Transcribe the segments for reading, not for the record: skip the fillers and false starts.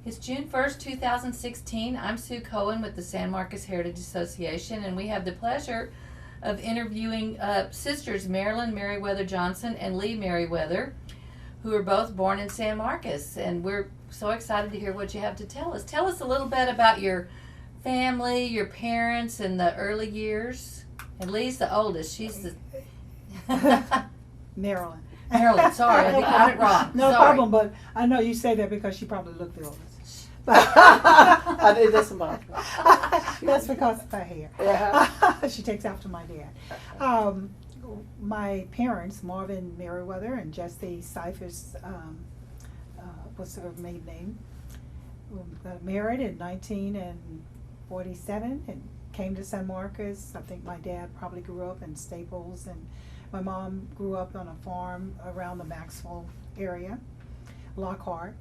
It's June 1st, 2016. I'm Sue Cohen with the San Marcos Heritage Association, and we have the pleasure of interviewing sisters Marilyn Merriweather Johnson and Lee Merriweather, who are both born in San Marcos. And we're so excited to hear what you have to tell us. Tell us a little bit about your family, your parents, and the early years. And Lee's the oldest. She's the... Marilyn. Marilyn, sorry, I got it wrong. No Sorry. problem, but I know you say that because she probably looked the oldest. It doesn't bother me. That's because of her hair. Yeah. She takes after my dad. My parents, Marvin Merriweather and Jessie Cyphers, was her maiden name, got married in 1947 and came to San Marcos. I think my dad probably grew up in Staples, and my mom grew up on a farm around the Maxwell area, Lockhart.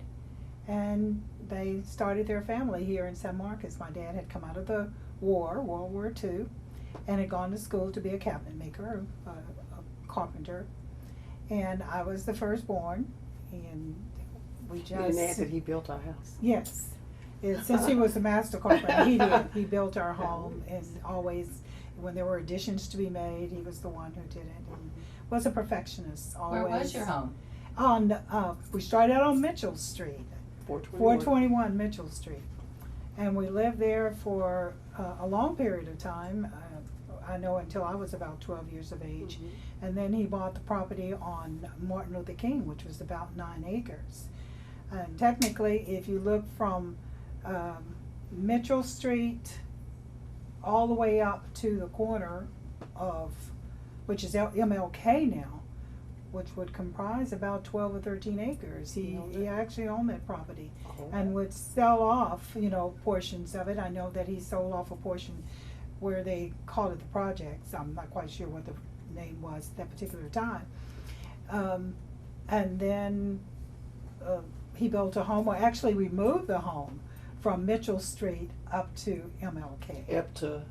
And they started their family here in San Marcos. My dad had come out of the war, World War II, and had gone to school to be a cabinet maker, a carpenter. And I was the firstborn, and we just... And after he built our house. Yes. Since he was the master carpenter, he did. He built our home, and always, when there were additions to be made, he was the one who did it. And was a perfectionist, always. Where was your home? We started out on Mitchell Street. 421 Mitchell Street. And we lived there for a long period of time, I know until I was about 12 years of age. Mm-hmm. And then he bought the property on Martin Luther King, which was about 9 acres. And technically, if you look from Mitchell Street all the way up to the corner of, which is MLK now, which would comprise about 12 or 13 acres. He actually owned that property and would sell off, portions of it. I know that he sold off a portion where they called it the projects. I'm not quite sure what the name was at that particular time. And then he built a home, or actually we moved the home from Mitchell Street up to MLK. Up to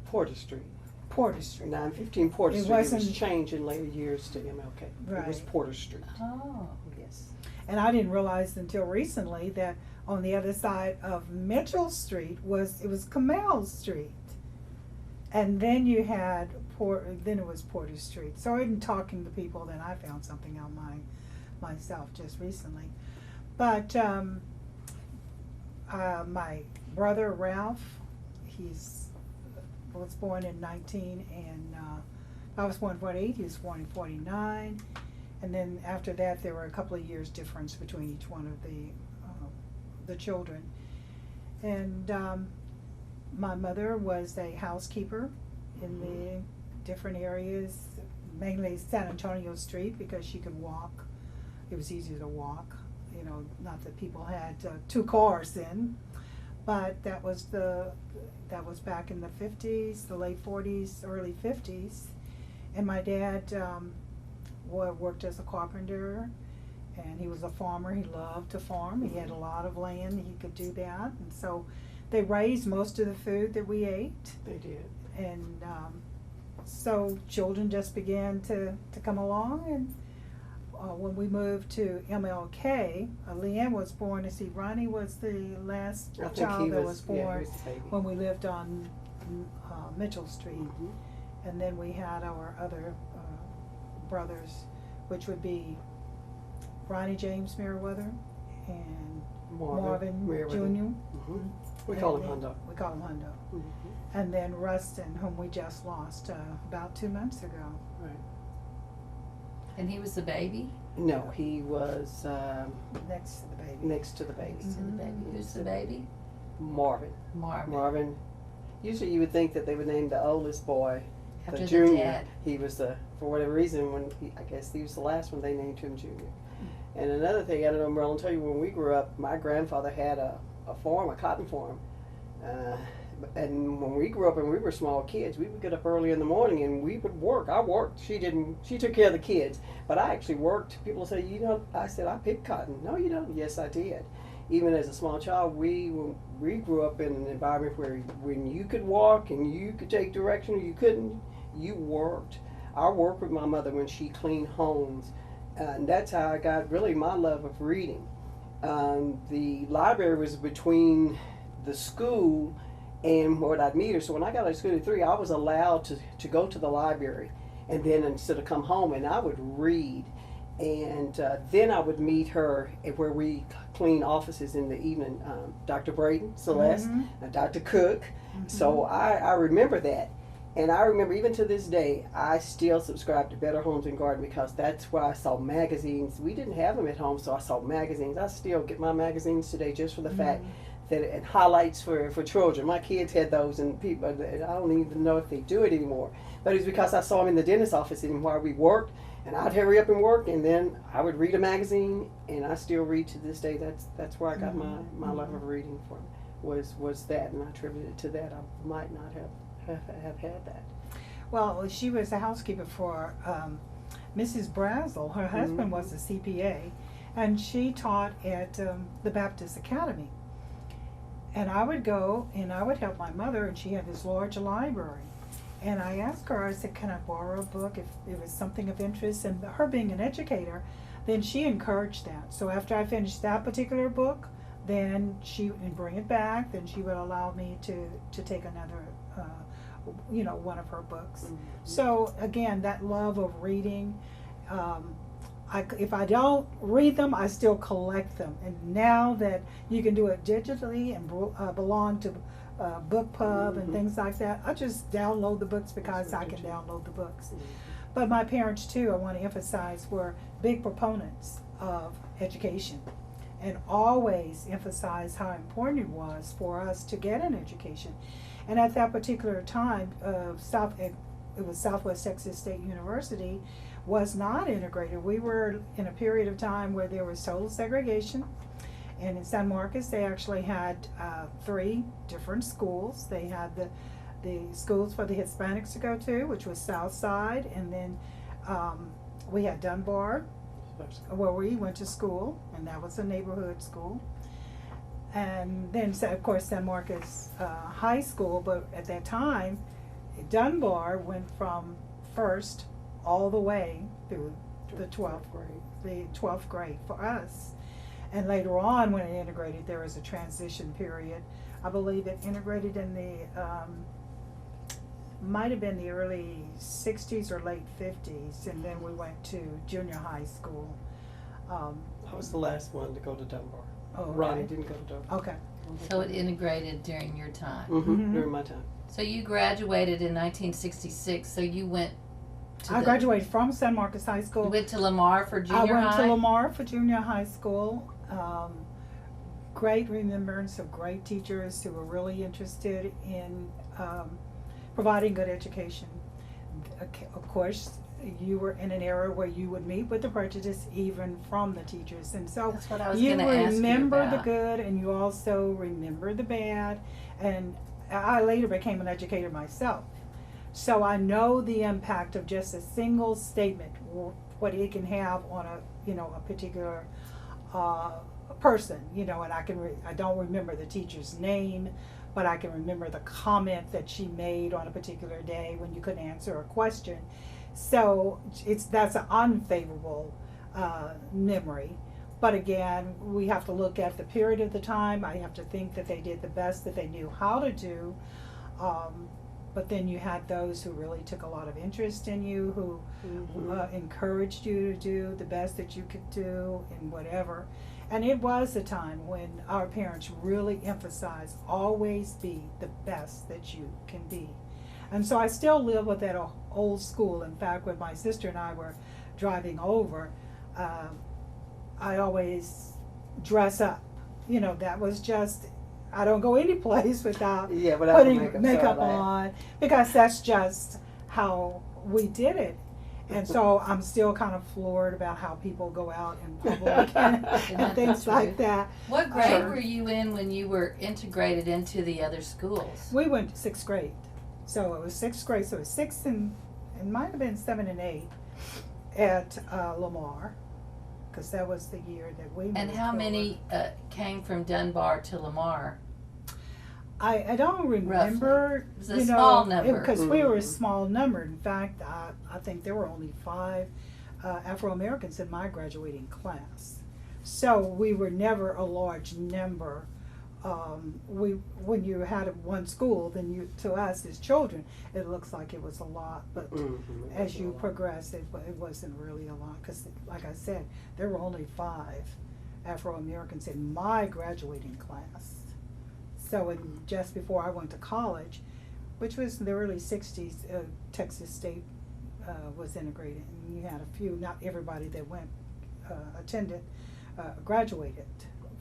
Porter Street. Porter Street. 915 Porter It Street. It wasn't- was changed in later years to MLK. It was Right. Porter Street. Oh. Yes. And I didn't realize until recently that on the other side of Mitchell Street was Kamel Street. And then you had then it was Porter Street. So in talking to people, then I found something out myself just recently. But my brother Ralph, was born in 19, and I was born in 48, he was born in 49. And then after that, there were a couple of years difference between each one of the children. And my mother was a housekeeper in the different areas, mainly San Antonio Street, because she could walk. It was easier to walk, not that people had 2 cars then, but that was back in the 50s, the late 40s, early 50s. And my dad worked as a carpenter, and he was a farmer. He loved to farm. He had a lot of land. He could do that. And so they raised most of the food that we ate. They did. And so children just began to come along. And when we moved to MLK, Leanne was born. Ronnie was the last I think child he that was born he was the baby. when we lived on Mitchell Street. Mhm. And then we had our other brothers, which would be Ronnie James Merriweather and Marvin Merriweather. Jr. Mhm. We call him Hundo. We call him Hundo. Mhm. And then Rustin, whom we just lost about 2 months ago. Right. And he was the baby? No, he was Next to the baby. next to the baby. To the baby. Who's the baby? Marvin. Marvin. Marvin. Usually you would think that they would name the oldest boy After the the junior. dad. He was for whatever reason, I guess he was the last one, they named him junior. And another thing, I don't know, Marilyn, tell you, when we grew up, my grandfather had a farm, a cotton farm. And when we grew up and we were small kids, we would get up early in the morning and we would work. I worked. She took care of the kids. But I actually worked. People say, I said, I picked cotton. No, you don't. Yes, I did. Even as a small child, we grew up in an environment where when you could walk and you could take direction or you couldn't, you worked. I worked with my mother when she cleaned homes. And that's how I got really my love of reading. the library was between the school and where I'd meet her. So when I got out of school at 3, I was allowed to go to the library, and then instead of come home, and I would read. And then I would meet her at where we clean offices in the evening, Dr. Braden, Celeste, and Dr. Cook. So I remember that. And I remember even to this day, I still subscribe to Better Homes and Garden because that's where I saw magazines. We didn't have them at home, so I saw magazines. I still get my magazines today just for the fact that it highlights for children. My kids had those, and people, I don't even know if they do it anymore. But it's because I saw them in the dentist's office and while we worked, and I'd hurry up and work, and then I would read a magazine, and I still read to this day. That's where I got my love of reading from, was that, and I attribute it to that. I might not have had that. Well, she was a housekeeper for Mrs. Brazel. Her husband was a CPA, and she taught at the Baptist Academy. And I would go, and I would help my mother, and she had this large library. And I asked her, I said, can I borrow a book if it was something of interest? And her being an educator, then she encouraged that. So after I finished that particular book, then she would bring it back, then she would allow me to take another, one of her books. So again, that love of reading, if I don't read them, I still collect them. And now that you can do it digitally and belong to book pub and things like that, I just download the books because I can download the books. But my parents too, I want to emphasize, were big proponents of education and always emphasized how important it was for us to get an education. And at that particular time, it was Southwest Texas State University was not integrated. We were in a period of time where there was total segregation. And in San Marcos, they actually had 3 different schools. They had the schools for the Hispanics to go to, which was South Side, and then we had Dunbar, where we went to school, and that was a neighborhood school. And then, of course, San Marcos High School, but at that time, Dunbar went from first all the way through the 12th grade. The 12th grade for us. And later on, when it integrated, there was a transition period. I believe it integrated in the, might have been the early 60s or late 50s, and then we went to junior high school. I was the last one to go to Dunbar. Oh, okay. Ronnie didn't go to Dunbar. Okay. So it integrated during your time. During my time. So you graduated in 1966, so you went to I graduated from San Marcos High School. You went to Lamar for junior high? I went to Lamar for junior high school. Great remembrance of great teachers who were really interested in providing good education. Of course, you were in an era where you would meet with the prejudice even from the teachers. And so That's what I was you gonna ask you remember the about. good and you also remember the bad. And I later became an educator myself. So I know the impact of just a single statement, what it can have on a particular person, and I don't remember the teacher's name, but I can remember the comment that she made on a particular day when you couldn't answer a question. So that's an unfavorable memory. But again, we have to look at the period of the time. I have to think that they did the best that they knew how to do. But then you had those who really took a lot of interest in you, who encouraged you to do the best that you could do in whatever. And it was a time when our parents really emphasized always be the best that you can be. And so I still live with that old school. In fact, when my sister and I were driving over, I always dress up. That was just, I don't go any place without putting makeup on, because that's just how we did it. And so I'm still kind of floored about how people go out in public and things like that. What grade were you in when you were integrated into the other schools? We went to 6th grade. So it was 6th grade, so it was 6th and it might have been 7 and 8 at Lamar, because that was the year that we moved. And how over. many came from Dunbar to Lamar? I don't remember. It was a small number. Because we were a small number. In fact, I think there were only 5 Afro-Americans in my graduating class. So we were never a large number. When you had one school, then to us as children, it looks like it was a lot, but as you progress, it wasn't really a lot, because like I said, there were only 5 Afro-Americans in my graduating class. So just before I went to college, which was in the early 60s, Texas State was integrated, and you had a few, not everybody that went, graduated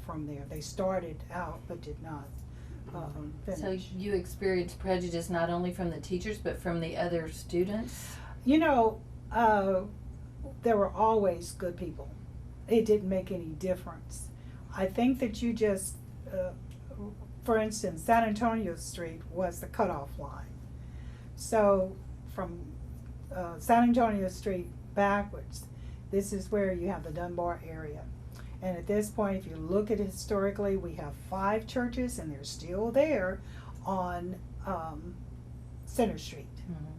from there. They started out but did not finish. So you experienced prejudice not only from the teachers but from the other students? You know, there were always good people. It didn't make any difference. I think that you just, for instance, San Antonio Street was the cutoff line. So from San Antonio Street backwards, this is where you have the Dunbar area. And at this point, if you look at it historically, we have 5 churches, and they're still there on Center Street. Mm-hmm.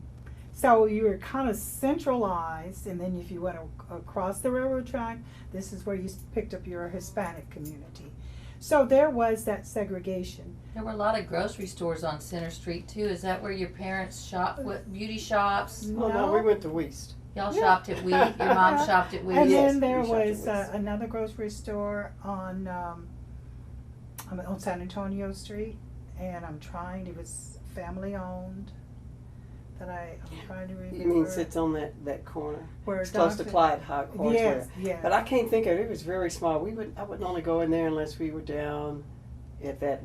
So you were kind of centralized, and then if you went across the railroad track, this is where you picked up your Hispanic community. So there was that segregation. There were a lot of grocery stores on Center Street too. Is that where your parents shopped? What, beauty shops? Oh no, we went to West. Y'all shopped at Wheat. Your mom shopped at Wheat. And Yes, then there we shopped at was West. another grocery store on San Antonio Street, and it was family owned. I'm trying to remember. You mean sits on that corner? Where It's close to Dr. Clyde Horseware. Yes, yes. But I can't think of it. It was very small. I wouldn't only go in there unless we were down at the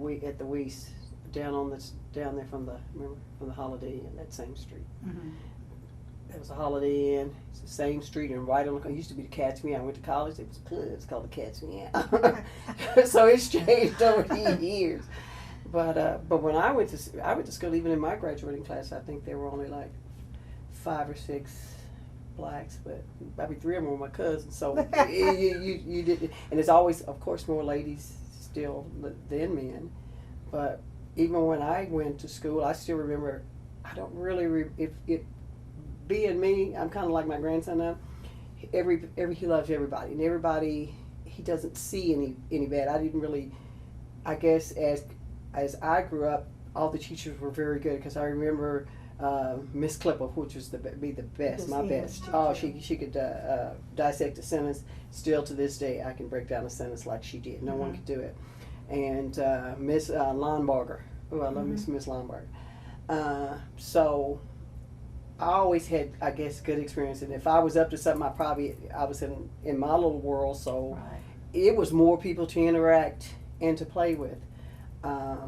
West, down there from the Holiday Inn, that same street. Mhm. There was a Holiday Inn. It's the same street, and right on it used to be the Cat's Meow. I went to college. It was a club. It's called the Cat's Meow. So it's changed over the years. But when I went to school, even in my graduating class, I think there were only like 5 or 6 blacks, but maybe 3 of them were my cousins. So you did, and there's always, of course, more ladies still than men. But even when I went to school, I still remember. I don't really being me, I'm kind of like my grandson now. He loves everybody, and everybody, he doesn't see any bad. I didn't really, I guess as I grew up, all the teachers were very good, because I remember Miss Clipper, which was the best, my best. Oh, she could dissect a sentence. Still to this day, I can break down a sentence like she did. No one could do it. And Miss Lombarger. Oh, I love Miss Lombarger. So I always had, I guess, good experience. And if I was up to something, I was in my little world. So Right. it was more people to interact and to play with.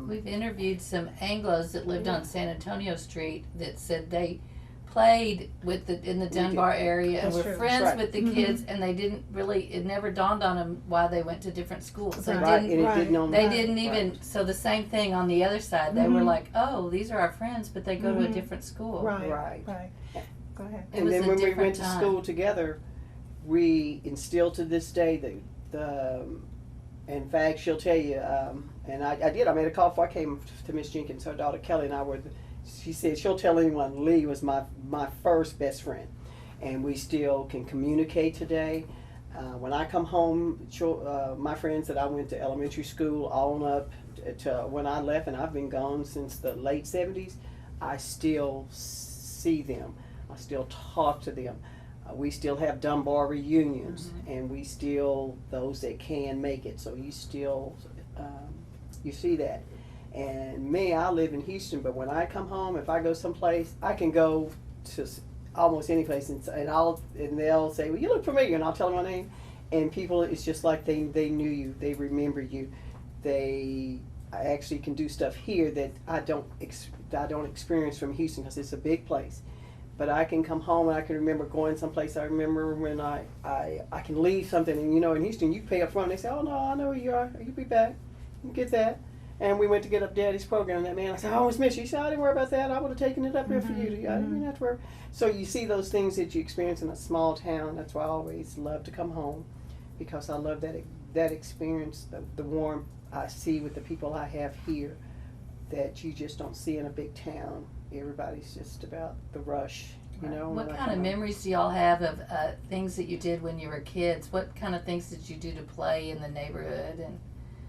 We've interviewed some Anglos that lived on San Antonio Street that said they played in the Dunbar area and That's were true. friends Right. with the kids, and they didn't really, it never dawned on them why they went to different schools. They Right, didn't, and it Right. didn't on they right. didn't even, Right. so the same thing on the other side. They were Mhm. like, oh, these are our friends, but they go to a Mhm. different school. Right. Right. Go ahead. It And was then a when we different went to time. school together, we instilled to this day in fact, she'll tell you, and I did, I made a call before I came to Miss Jenkins. Her daughter Kelly and I she said she'll tell anyone Lee was my first best friend. And we still can communicate today. When I come home, my friends that I went to elementary school on up to when I left, and I've been gone since the late 70s, I still see them. I still talk to them. We still have Dunbar reunions, and we still, those that can make it. So you still, you see that. And me, I live in Houston, but when I come home, if I go someplace, I can go to almost any place, and they'll say, well, you look familiar, and I'll tell them my name. And people, it's just like they knew you, they remember you. I actually can do stuff here that I don't experience from Houston, because it's a big place. But I can come home and I can remember going someplace. I remember when I can leave something, and in Houston you pay up front. They say, oh no, I know where you are. You'll be back. You get that. And we went to get up Daddy's program, and that man, I said, I always miss you. He said, I didn't worry about that. I would have taken it up there for you. I didn't have to worry. So you see those things that you experience in a small town. That's why I always love to come home, because I love that experience, the warmth I see with the people I have here that you just don't see in a big town. Everybody's just about the rush You know, What kind of memories do y'all have of things that you did when you were kids? What kind of things did you do to play in the neighborhood? And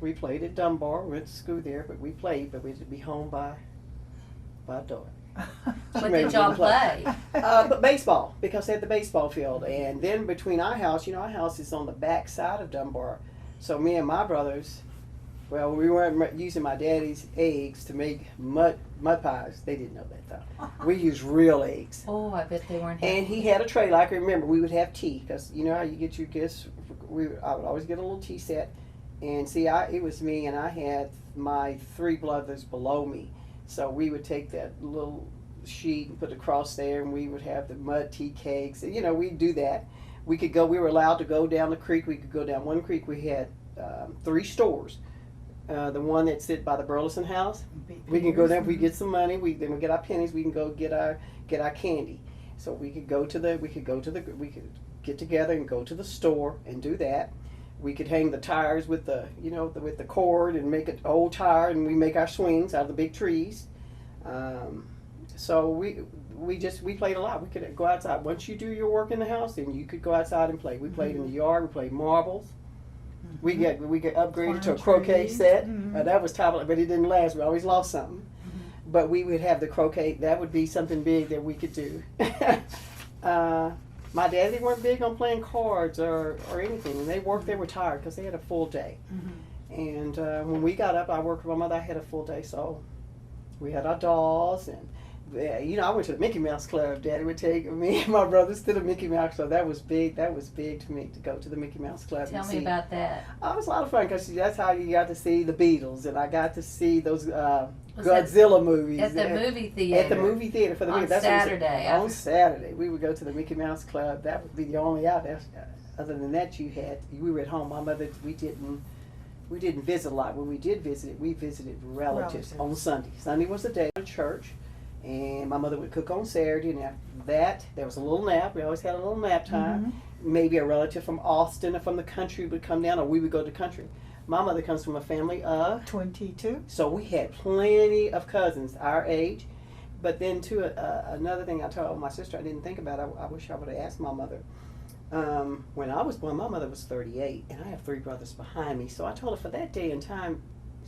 we played at Dunbar. We went to school there, but we played. But we had to be home by dark. what did y'all play? But baseball, because they had the baseball field. And then between our house, our house is on the back side of Dunbar. So me and my brothers, well, we weren't using my daddy's eggs to make mud pies. They didn't know that though. We used real eggs. Oh, I bet they weren't. And he had a tray. Like I remember, we would have tea, because you know how you get your gifts. I would always get a little tea set. And see, it was me, and I had my 3 brothers below me. So we would take that little sheet and put it across there, and we would have the mud tea cakes. And, we'd do that. We were allowed to go down the creek. We could go down one creek. We had 3 stores. The one that sit by the Burleson house. We can go there. We get some money. Then we get our pennies. We can go get our candy. So we could get together and go to the store and do that. We could hang the tires with the cord and make an old tire, and we make our swings out of the big trees. So we played a lot. We could go outside. Once you do your work in the house, then you could go outside and play. We played in the yard. We played marbles. We get upgraded to a croquet set. That was top, but it didn't last. We always lost something. But we would have the croquet. That would be something big that we could do. My dad, they weren't big on playing cards or anything. And they were tired because they had a full day. And when we got up, I worked with my mother. I had a full day, so we had our dolls. And I went to the Mickey Mouse Club. Daddy would take me and my brothers to the Mickey Mouse Club. That was big. That was big to me, to go to the Mickey Mouse Club. Tell me about that. Oh, it was a lot of fun, because that's how you got to see the Beatles, and I got to see those Godzilla movies at the movie theater. At the movie theater for the on movie. That's Saturday. On Saturday, we would go to the Mickey Mouse Club. That would be the only out there. Other than that, we were at home. My mother, we didn't visit a lot. When we did visit, we visited relatives on Sunday. Sunday was the day of church, and my mother would cook on Saturday. And after that, there was a little nap. We always had a little nap time. Maybe a relative from Austin or from the country would come down, or we would go to the country. My mother comes from a family of 22. So we had plenty of cousins our age. But then, too, another thing I told my sister I didn't think about, I wish I would have asked my mother. When I was born, my mother was 38, and I have 3 brothers behind me. So I told her, for that day and time,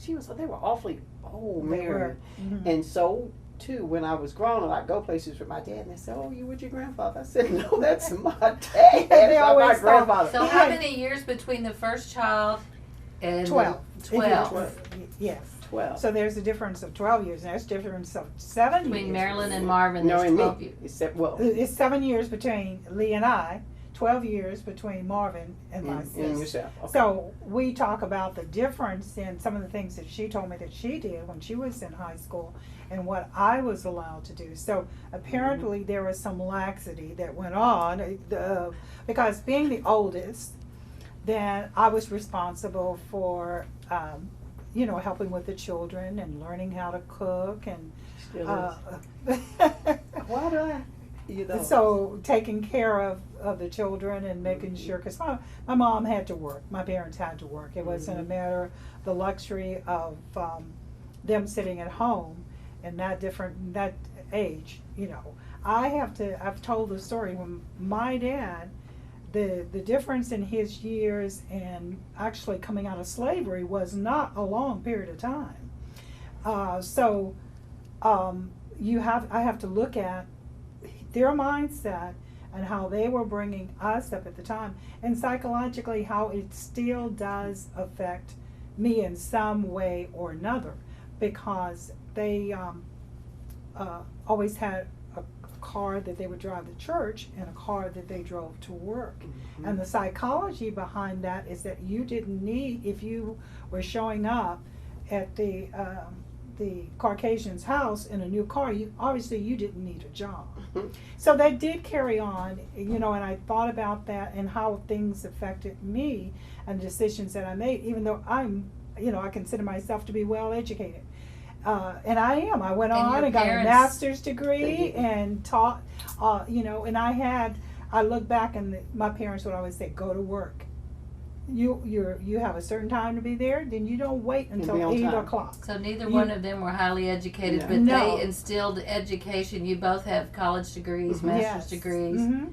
they were awfully old, married. And so, too, when I was grown up, I'd go places with my dad, and they said, "Oh, you with your grandfather?" I said, "No, that's my dad. That's my grandfather." So how many years between the first child and 12. 12. Yes. 12. So there's a difference of 12 years, and there's a difference of 7 years. Between Marilyn and Marvin, No, there's and 12 me. years. It's 7 years between Lee and I, 12 years between Marvin and my sister. And yourself. Okay. So we talk about the difference in some of the things that she told me that she did when she was in high school and what I was allowed to do. So apparently there was some laxity that went on because being the oldest, then I was responsible for helping with the children and learning how to cook and why do I? So taking care of the children and making sure, because my mom had to work, my parents had to work. It wasn't a matter of the luxury of them sitting at home and that age. I've told the story when my dad, the difference in his years and actually coming out of slavery was not a long period of time. I have to look at their mindset and how they were bringing us up at the time, and psychologically how it still does affect me in some way or another, because they always had a car that they would drive to church and a car that they drove to work. And the psychology behind that is that you didn't need, if you were showing up at the Caucasian's house in a new car, you didn't need a job. So that did carry on, and I thought about that and how things affected me and decisions that I made, even though I consider myself to be well educated. And I am. I went on and got a master's degree and taught, and I look back and my parents would always say, go to work. you have a certain time to be there, then you don't wait be until on 8 time. o'clock. So neither You- one of them were highly educated, but No. they instilled education. You both have college degrees, master's Yes. degrees. Mhm.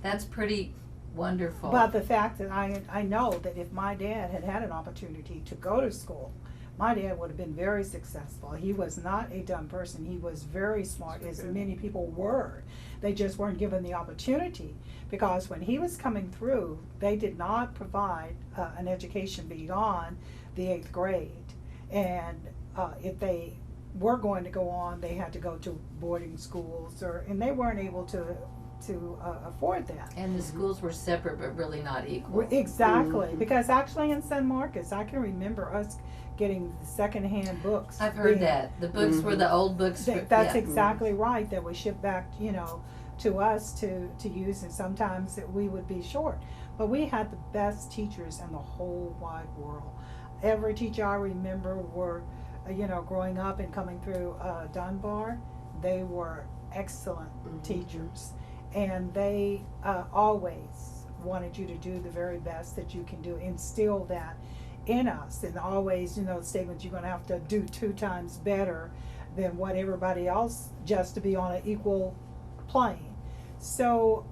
That's pretty wonderful. But the fact that I know that if my dad had had an opportunity to go to school, my dad would have been very successful. He was not a dumb person. He was very smart, as many people were. They just weren't given the opportunity, because when he was coming through, they did not provide an education beyond the 8th grade. And if they were going to go on, they had to go to boarding schools, and they weren't able to afford that. And the schools were separate, but really not equal. Exactly, Mhm. because actually in San Marcos, I can remember us getting secondhand books. I've heard that. The books were the old books. That's yeah. exactly right, that was shipped back, to us to use, and sometimes that we would be short. But we had the best teachers in the whole wide world. Every teacher I remember were, growing up and coming through Dunbar, they were excellent teachers. And they always wanted you to do the very best that you can do, instill that in us, and always, the statement, you're going to have to do 2 times better than what everybody else, just to be on an equal plane. So,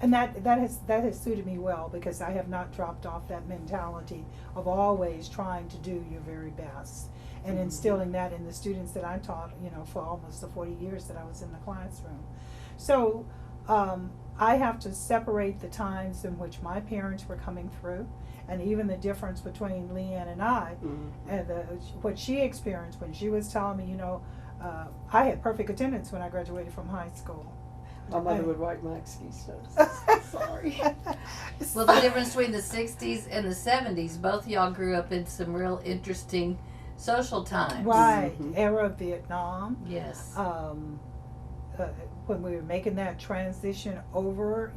and that has suited me well, because I have not dropped off that mentality of always trying to do your very best, and instilling that in the students that I taught, for almost the 40 years that I was in the classroom. So I have to separate the times in which my parents were coming through, and even the difference between Leanne and I, and what she experienced when she was telling me, I had perfect attendance when I graduated from high school. My mother would write my excuse notes. Sorry. Well, the difference between the 60s and the 70s, both of y'all grew up in some real interesting social times. Right, era of Vietnam. Yes. When we were making that transition over,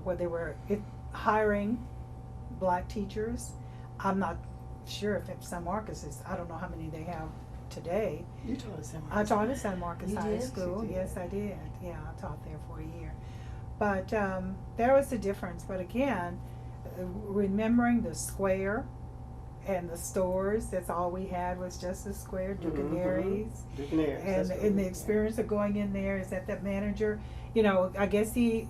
where they were hiring black teachers. I'm not sure if San Marcos is, I don't know how many they have today. You taught us San I Marcos. taught at San Marcos You High did? School. You did. Yes, I did. Yeah, I taught there for a year. But there was a difference. But again, remembering the square and the stores, that's all we had was just the square, Duke and Mary's. Duke and Mary's, And that's what in we the had. experience of going in there is that the manager, I guess the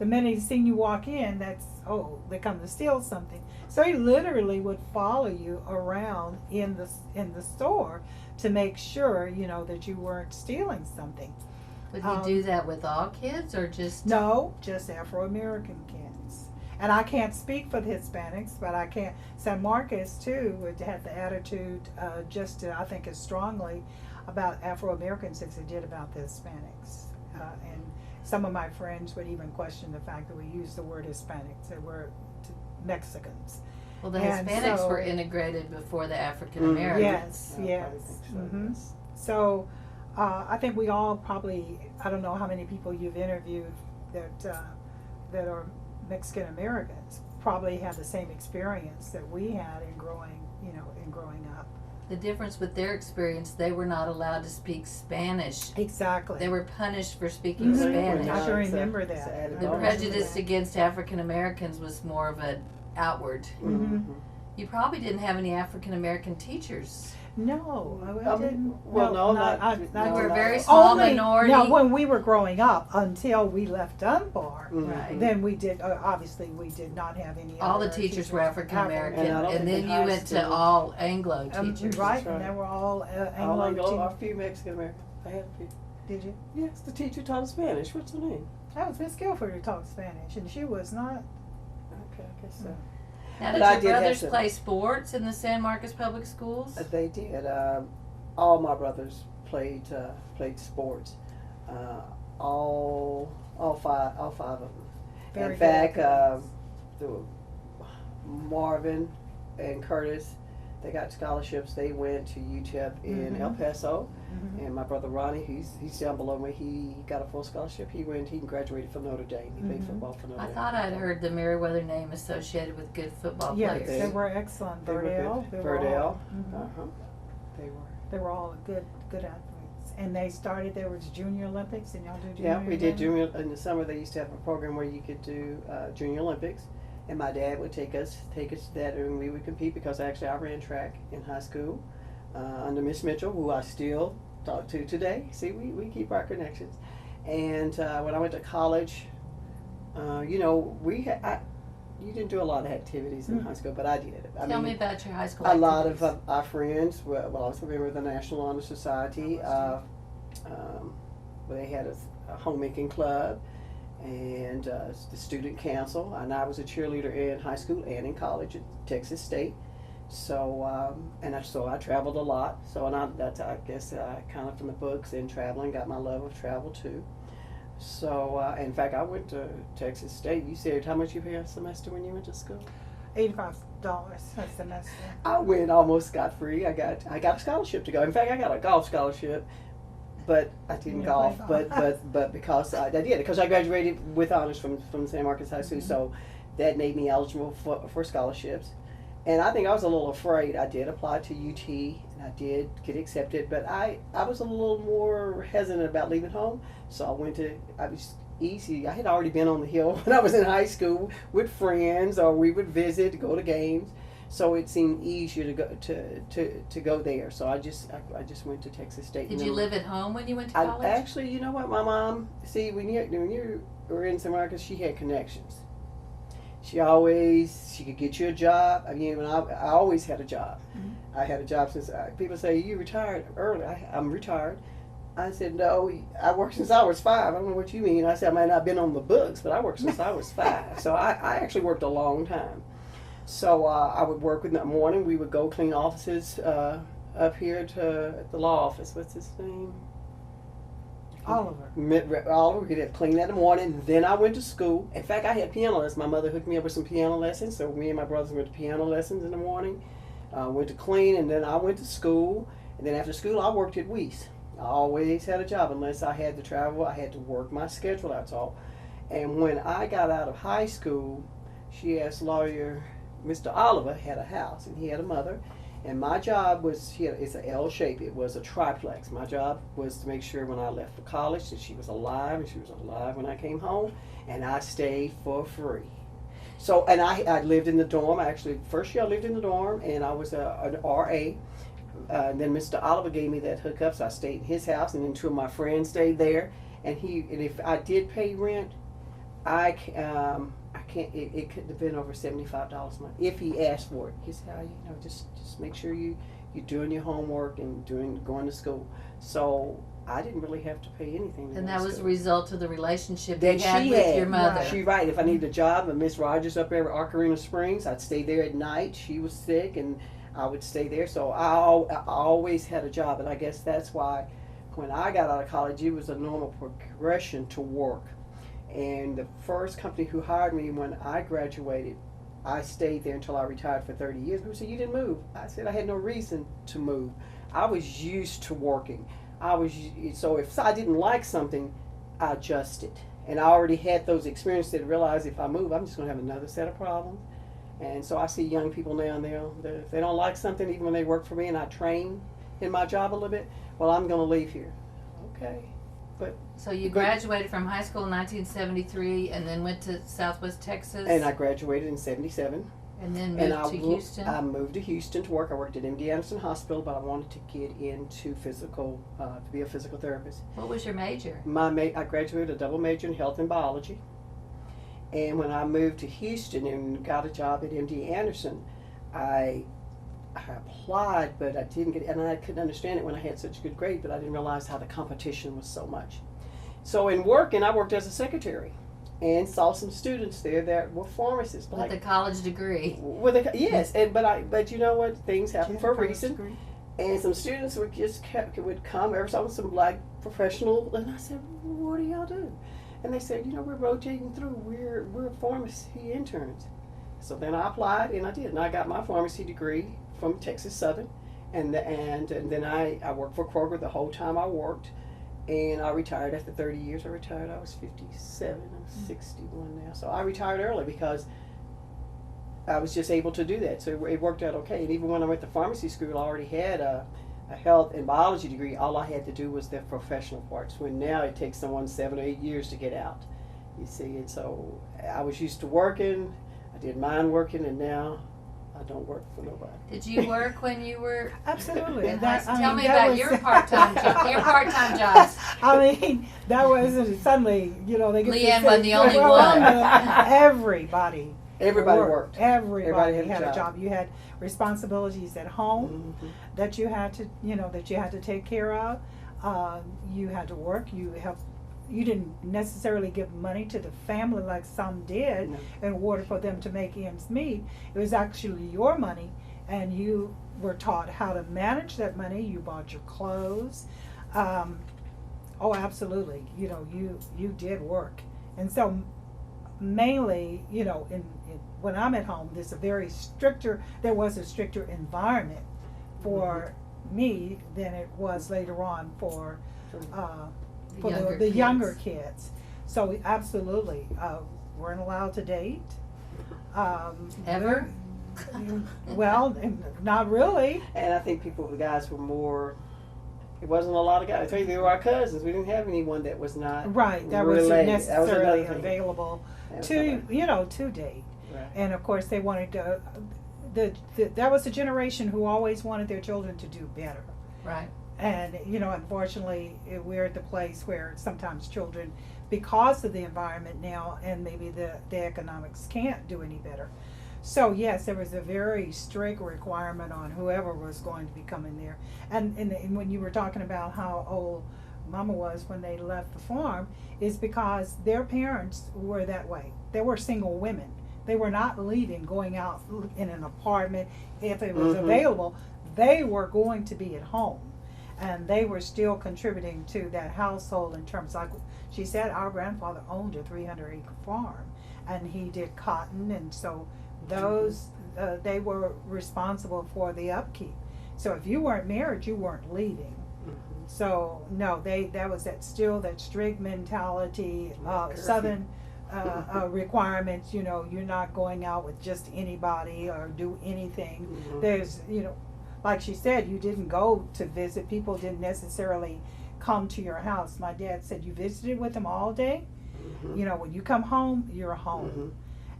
minute he seen you walk in, that's, oh, they come to steal something. So he literally would follow you around in the store to make sure, that you weren't stealing something. Would you do that with all kids, or just? No, just Afro-American kids. And I can't speak for the Hispanics, but I can. San Marcos too would have the attitude just I think as strongly about Afro-Americans as they did about the Hispanics. And some of my friends would even question the fact that we use the word Hispanics, that we're Mexicans. Well, the And Hispanics so- were integrated before the African Americans. Yes, I yes. probably think so, Mhm. yes. So I think we all probably, I don't know how many people you've interviewed that are Mexican Americans, probably have the same experience that we had in growing up. The difference with their experience, they were not allowed to speak Spanish. Exactly. They were punished for speaking Mhm. Spanish. I can It's a- remember it's that. a added The I bonus. remember prejudice that. against African Americans was more of an outward. Mhm. You probably didn't have any African American teachers. No, I didn't. well, no, not- You no, were a not very all. small Only, minority. now, when we were growing up, until we left Dunbar, Right. then we did, obviously, we did not have any All the other teachers were African American, And I don't and think then in you high went to school- all Anglo teachers. Right, That's right. and they were all All Anglo Anglo, a teachers. few Mexican Americans. I had a few. Did you? Yes, the teacher taught us Spanish. What's her name? That was Miss Guilford who taught Spanish, and she was not. Okay, I guess so. Now, But did I your did have brothers some- play sports in the San Marcos Public Schools? They did. All my brothers played sports. All five of them. Very In good fact, athletes. Marvin and Curtis, they got scholarships. They went to UTEP in Mhm. El Paso, Mhm. and my brother Ronnie, he's down below me. He got a full scholarship. He graduated from Notre Dame. He played Mhm. football for Notre I Dame. thought I'd heard the Merriweather name associated with good football Yes, players. they were excellent. They were Verdell, good. they were Verdell. all. Mhm. Uh-huh. They were. They were all good athletes, and they started. There was Junior Olympics, and y'all do Junior. Yeah, we did Olympics? junior in the summer. They used to have a program where you could do Junior Olympics, and my dad would take us to that, and we would compete because actually I ran track in high school under Miss Mitchell, who I still talk to today. See, we keep our connections. And when I went to college, you know, you didn't do a lot of activities in high school, but I did. Tell me about your high school a lot activities. of our friends, well, I was a member of the National Honor Society. They had a homemaking club and the student council, and I was a cheerleader in high school and in college at Texas State. So so I traveled a lot. So I guess kind of from the books and traveling got my love of travel too. So in fact, I went to Texas State. You said how much you pay a semester when you went to school? $85 a semester. I went almost scot free. I got a scholarship to go. In fact, I got a golf scholarship, but I didn't golf. But because I did it because I graduated with honors from San Marcos High School, so that made me eligible for scholarships. And I think I was a little afraid. I did apply to UT, and I did get accepted, but I was a little more hesitant about leaving home. So I was easy. I had already been on the Hill when I was in high school with friends, or we would visit, go to games. So it seemed easier to go there. So I just went to Texas State. Did you live at home when you went to college? Actually, you know what, my mom, see, when you were in San Marcos, she had connections. She could get you a job. I mean, I always had a job. I had a job since, people say, you retired early. I'm retired. I said, no, I worked since I was 5. I don't know what you mean. I said, I might not have been on the books, but I worked since I was 5. So I actually worked a long time. So I would work in the morning. We would go clean offices up here at the law office. What's his name? Oliver. Oliver. We'd have to clean that in the morning. Then I went to school. In fact, I had piano lessons. My mother hooked me up with some piano lessons. So me and my brothers went to piano lessons in the morning. Went to clean, and then I went to school. And then after school, I worked at Weiss. I always had a job. Unless I had to travel, I had to work my schedule, that's all. And when I got out of high school, she asked lawyer, Mr. Oliver had a house, and he had a mother. And my job was, it's an L shape, it was a triplex. My job was to make sure when I left for college that she was alive, and she was alive when I came home, and I stayed for free. So, and I lived in the dorm. Actually, first year I lived in the dorm, and I was an RA. And then Mr. Oliver gave me that hookup, so I stayed in his house, and then 2 of my friends stayed there. And if I did pay rent, it couldn't have been over $75 a month if he asked for it. He said, just make sure you're doing your homework and going to school. So I didn't really have to pay anything. And that was a result of the relationship that you had she with had. your mother. Right. If I needed a job, and Miss Rogers up there at Arcarina Springs, I'd stay there at night. She was sick, and I would stay there. So I always had a job, and I guess that's why when I got out of college, it was a normal progression to work. And the first company who hired me when I graduated, I stayed there until I retired for 30 years. People said, you didn't move. I said, I had no reason to move. I was used to working. So if I didn't like something, I adjusted. And I already had those experiences to realize if I move, I'm just going to have another set of problems. And so I see young people now, and if they don't like something, even when they work for me and I train in my job a little bit, well, I'm going to leave here. Okay. So you graduated from high school in 1973 and then went to Southwest Texas? And I graduated in 77. And then moved to Houston? I moved to Houston to work. I worked at MD Anderson Hospital, but I wanted to get into to be a physical therapist. What was your major? I graduated a double major in health and biology. And when I moved to Houston and got a job at MD Anderson, I applied, but I didn't get it, and I couldn't understand it when I had such a good grade, but I didn't realize how the competition was so much. So in working, I worked as a secretary and saw some students there that were pharmacists. With a college degree. Yes, but you know what? Things happen for a reason. And some students would come every time, some black professional, and I said, well, what do y'all do? And they said, we're rotating through. We're pharmacy interns. So then I applied, and I did, and I got my pharmacy degree from Texas Southern, and then I worked for Kroger the whole time I worked, and I retired after 30 years. I retired. I was 57. I'm 61 now. So I retired early because I was just able to do that. So it worked out okay. And even when I went to pharmacy school, I already had a health and biology degree. All I had to do was the professional parts. When now it takes someone 7 or 8 years to get out. You see, and so I was used to working. I did mine working, and now I don't work for nobody. Did you work when you were Absolutely. in That- high I school? Tell mean, me that about was- your part-time job. Your part-time jobs. I mean, that wasn't suddenly, you know, they get to Leanne say, wasn't the only well, one. Everybody Everybody worked. Everybody Everybody had had a a job. You had responsibilities at home Mhm. that you had to, you know, that you had to take care of. You had to work. You didn't necessarily give money to the family like some did No. in order for them to make ends meet. It was actually your money, and you were taught how to manage that money. You bought your clothes. Oh, absolutely. You know, you did work. And so mainly, you know, when I'm at home, there was a stricter environment for me than it was later on for the younger kids. So we absolutely weren't allowed to date. Ever? Well, not really. And I think the guys were more. It wasn't a lot of guys. I tell you, they were our cousins. We didn't have anyone that was not Right, that wasn't related. That was necessarily another thing. available That was to, another- you know, to date. Right. And of course, they wanted to. That was a generation who always wanted their children to do better. Right. And you know, unfortunately, we're at the place where sometimes children, because of the environment now, and maybe the economics, can't do any better. So yes, there was a very strict requirement on whoever was going to be coming there. And when you were talking about how old Mama was when they left the farm, is because their parents were that way. They were single women. They were not leaving, going out in an apartment if it was available. They were going to be at home, and they were still contributing to that household in terms, like she said, our grandfather owned a 300-acre farm, and he did cotton, and so those they were responsible for the upkeep. So if you weren't married, you weren't leaving. So no, that was that strict mentality, Southern requirements. You know, you're not going out with just anybody or do anything. There's, you know, like she said, you didn't go to visit. People didn't necessarily come to your house. My dad said you visited with them all day. You know, when you come home, you're home.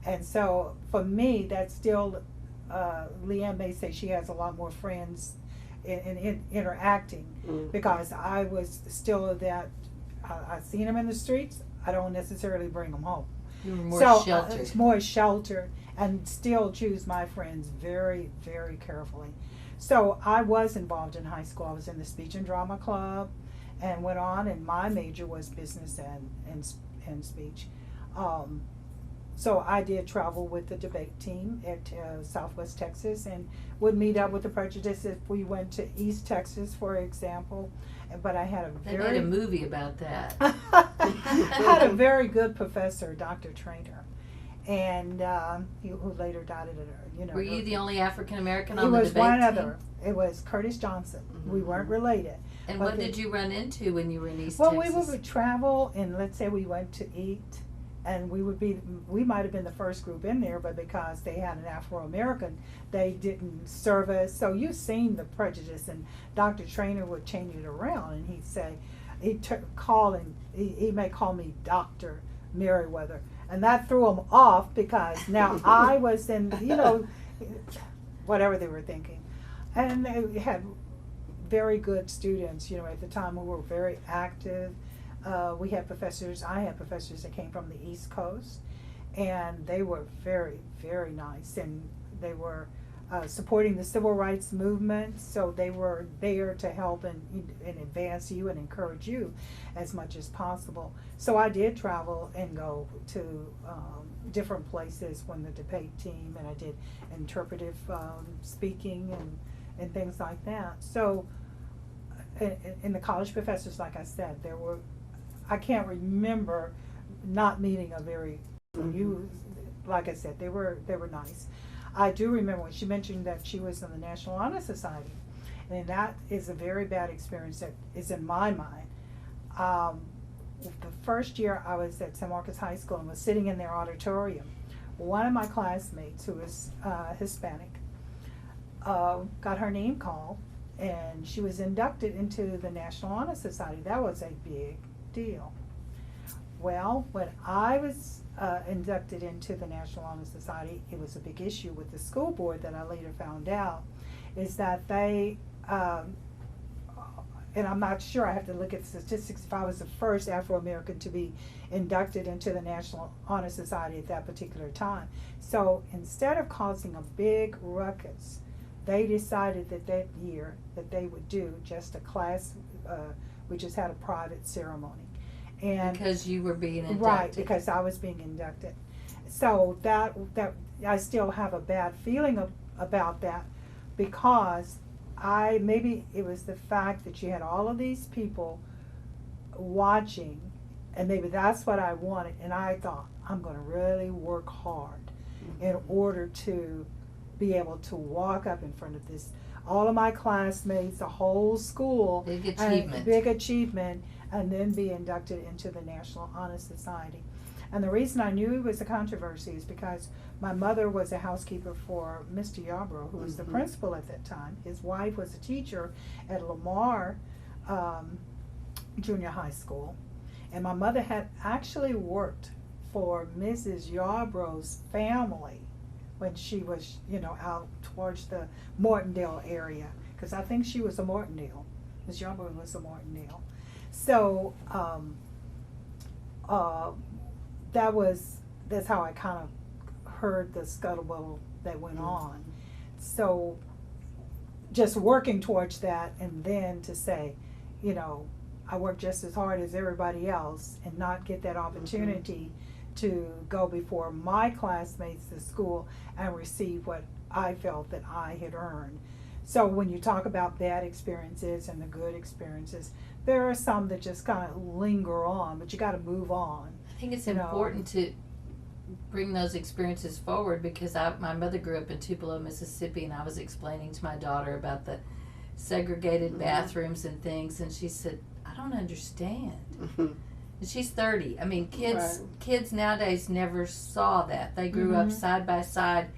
And so for me, that's still, Leanne may say she has a lot more friends in interacting, because I was still that, I've seen them in the streets, I don't necessarily bring them home. You were more So sheltered. it's more sheltered, and still choose my friends very, very carefully. So I was involved in high school. I was in the speech and drama club, and went on, and my major was business and speech. So I did travel with the debate team at Southwest Texas, and would meet up with the Prejudice if we went to East Texas, for example. But I had They made a movie about that. I had a very good professor, Dr. Trainer, and who later died at a, you know. Were you the only African American It on the was debate one team? other. It was Curtis Johnson. We weren't related. And but what did you run into when you were in East Well, Texas? we would travel, and let's say we went to eat, and we might have been the first group in there, but because they had an Afro-American, they didn't serve us. So you've seen the Prejudice, and Dr. Trainer would change it around, and he'd say, he may call me Dr. Merriweather, and that threw him off, because now I was in, you know, whatever they were thinking. And they had very good students, you know, at the time, who were very active. I had professors that came from the East Coast, and they were very, very nice, and they were supporting the civil rights movement, so they were there to help and advance you and encourage you as much as possible. So I did travel and go to different places when the debate team, and I did interpretive speaking and things like that. So in the college professors, like I said, I can't remember not meeting a very, like I said, they were nice. I do remember when she mentioned that she was in the National Honor Society, and that is a very bad experience that is in my mind. The first year I was at San Marcos High School and was sitting in their auditorium, one of my classmates, who was Hispanic, got her name called, and she was inducted into the National Honor Society. That was a big deal. Well, when I was inducted into the National Honor Society, it was a big issue with the school board that I later found out, is that they, and I'm not sure, I have to look at the statistics, if I was the first Afro-American to be inducted into the National Honor Society at that particular time. So instead of causing a big ruckus, they decided that year that they would do just a class, we just had a private ceremony. And Because you were being inducted. right, because I was being inducted. So that I still have a bad feeling about that, because maybe it was the fact that you had all of these people watching, and maybe that's what I wanted, and I thought, I'm going to really work hard in order to be able to walk up in front of this, all of my classmates, the whole school. Big achievement. Big achievement, and then be inducted into the National Honor Society. And the reason I knew it was a controversy is because my mother was a housekeeper for Mr. Yarbrough, who was the principal at that time. His wife was a teacher at Lamar Junior High School. And my mother had actually worked for Mrs. Yarbrough's family when she was, out towards the Mortondale area. Because I think she was a Mortondale. Ms. Yarbrough was a Mortondale. So, that's how I kind of heard the scuttlebutt that went on. So just working towards that, and then to say, I work just as hard as everybody else and not get that opportunity to go before my classmates to school and receive what I felt that I had earned. So when you talk about bad experiences and the good experiences, there are some that just kind of linger on, but you got to move on. I think it's important to bring those experiences forward, because my mother grew up in Tupelo, Mississippi, and I was explaining to my daughter about the segregated bathrooms and things, and she said, I don't understand. And she's 30. I mean, kids nowadays never saw that. They grew up side by side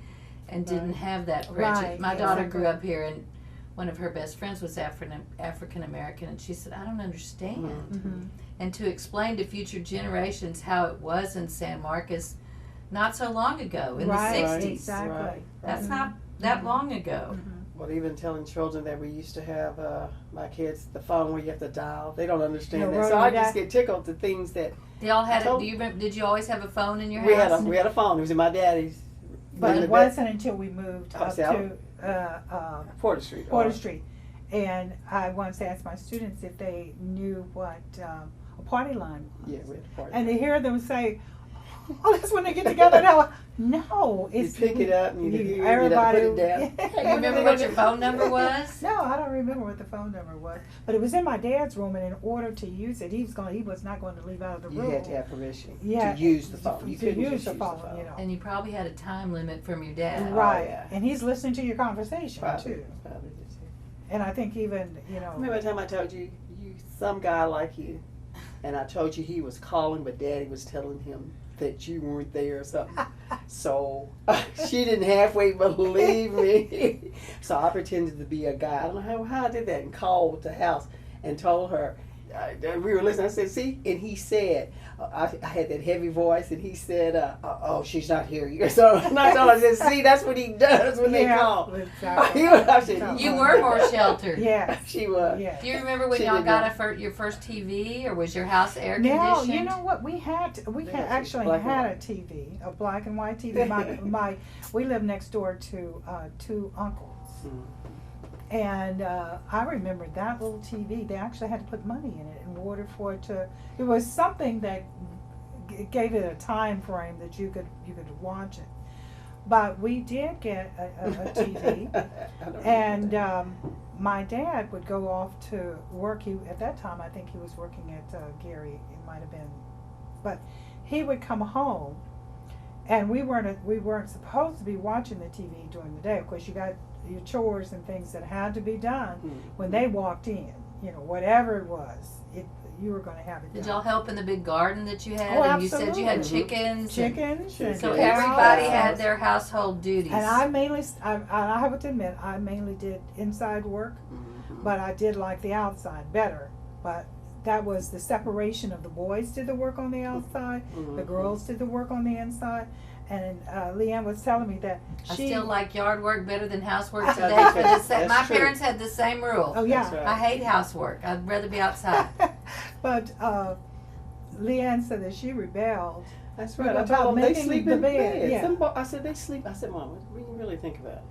and didn't have that prejudice. Right, My daughter grew up here, and one of her best friends was African American, and she said, I don't understand. And to explain to future generations how it was in San Marcos not so long ago, in the 60s. Exactly. That's not that long ago. Well, even telling children that we used to have, my kids, the phone where you have to dial, they don't understand that. So I just get tickled to things that. They all had it. Do you remember, did you always have a phone in your house? We had a phone. It was in my daddy's. But it wasn't until we moved up to Porter Street. Porter Street. And I once asked my students if they knew what a party line was. Yeah, we had a party and line. to hear them say, oh, that's when they get together now. No, it's you pick it up and everybody. You put it down. You remember what your phone number was? No, I don't remember what the phone number was. But it was in my dad's room, and in order to use it, he was not going to leave out of the room. You had to have permission to use the phone. You couldn't use just the use phone, the phone. And you probably had a time limit from your dad. Right. Oh, yeah. And he's listening to your conversation, too. Probably did too. And I think even, Remember the time I told you some guy like you, and I told you he was calling, but Daddy was telling him that you weren't there or something. So she didn't halfway believe me. So I pretended to be a guy. I don't know how I did that, and called the house and told her. We were listening. I said, see? And he said, I had that heavy voice, and he said, oh, she's not here. So I said, see, that's what he does when they call. Exactly. You were more sheltered. Yeah. She was. Yeah. Do you remember when y'all got your first TV, or was your house air conditioned? No, you know what? We actually had a TV, a black and white TV. We lived next door to two uncles. And I remember that little TV, they actually had to put money in it in order for it to, it was something that gave it a time frame that you could watch it. But we did get a TV, and my dad would go off to work. At that time, I think he was working at Gary, it might have been, but he would come home, and we weren't supposed to be watching the TV during the day. Of course, you got your chores and things that had to be done when they walked in. Whatever it was, you were going to have it done. Did y'all help in the big garden that you had? Oh, and absolutely. you said you had chickens. So and everybody cows. had their household duties. And I have to admit, I mainly did inside work, but I did like the outside better. But that was the separation of the boys did the work on the outside, the girls did the work on the inside. And Leanne was telling me that I she still like yard work better than housework today. That's For the true. my That's true. parents had the same rule. Oh yeah. That's right. I hate housework. I'd rather be outside. But Leanne said that she rebelled. That's What right. I about told them they making sleep the in bed? bed. Yeah. I said they sleep. I said, Mom, when you really think about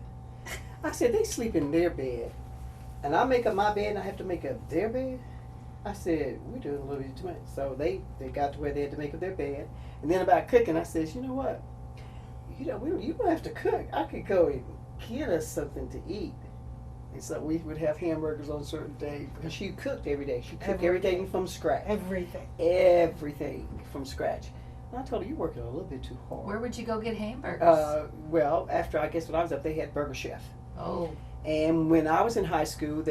it, I said they sleep in their bed, and I make up my bed, and I have to make up their bed. I said we're doing a little bit too much. So they got to where they had to make up their bed, and then about cooking, I said, you know what? You don't have to cook. I could go and get us something to eat. And so we would have hamburgers on certain days because she cooked every day. She cooked everything from scratch. Everything from scratch. And I told her, you're working a little bit too hard. Where would you go get hamburgers? Well, after I guess when I was up, they had Burger Chef. Oh. And when I was in high school,